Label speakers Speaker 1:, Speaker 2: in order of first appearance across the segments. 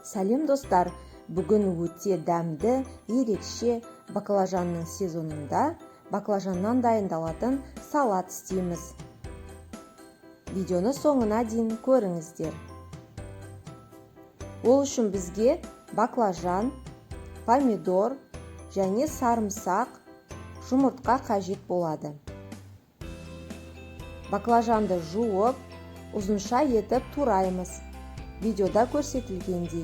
Speaker 1: Сәлем достар, бүгін өте дәмді, ерекше баклажанның сезонында баклажаннан дайындалатын салат істейміз. Видеоны соңына дейін көріңіздер. Ол үшін бізге баклажан, помидор және сарымсақ, жұмыртқа қажет болады. Баклажанды жуып, ұзынша етіп тураймыз. Видеода көрсетілгендей.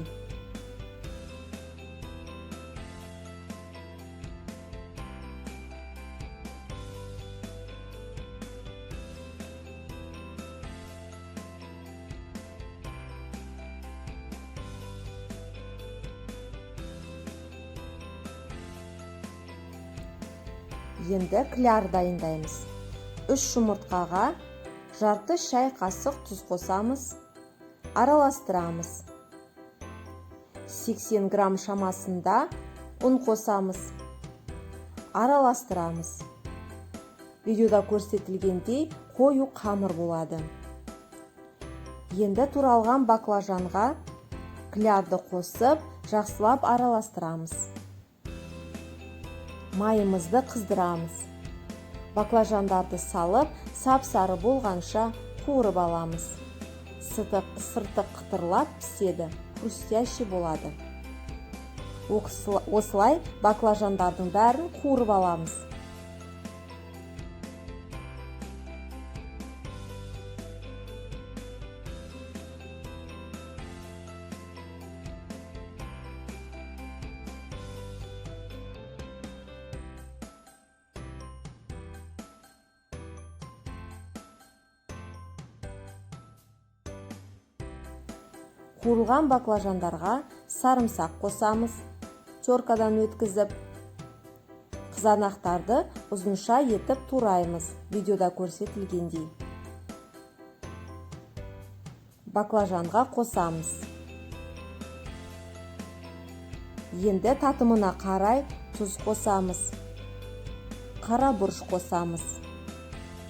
Speaker 1: Енді кляр дайындаймыз. 3 жұмыртқаға жарты шай қасық тұз қосамыз, араластырамыз. 80 грамм шамасында ұн қосамыз, араластырамыз. Видеода көрсетілгендей қою қамыр болады. Енді туралған баклажанға клярды қосып, жақсылап араластырамыз. Майымызды қыздырамыз. Баклажандарды салып, сап-сары болғанша қуырып аламыз. Сырты қытырлап піседі, хрустящий болады. Осылай баклажандардың бәрін қуырып аламыз. Қуырылған баклажандарға сарымсақ қосамыз, теркадан өткізіп. Қызанақтарды ұзынша етіп тураймыз, видеода көрсетілгендей. Баклажанға қосамыз. Енді татымына қарай тұз қосамыз. Қара бұрыш қосамыз.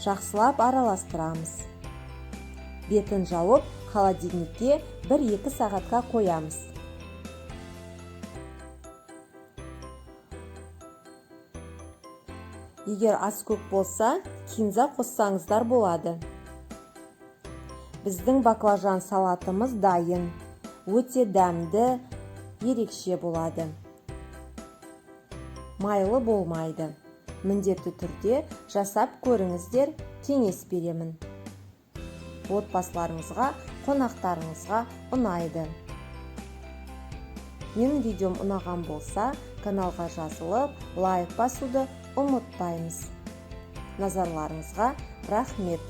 Speaker 1: Жақсылап араластырамыз. Бетін жауып, холодильникке 1-2 сағатқа қоямыз. Егер ас көп болса, кинза қоссаңыздар болады. Біздің баклажан салатымыз дайын. Өте дәмді, ерекше болады. Майлы болмайды. Міндетті түрде жасап көріңіздер, кеңес беремін. Отбасыларыңызға, қонақтарыңызға ұнайды. Менің видеом ұнаған болса, каналға жазылып, лайк басуды ұмытпаймыз. Назарларыңызға рахмет.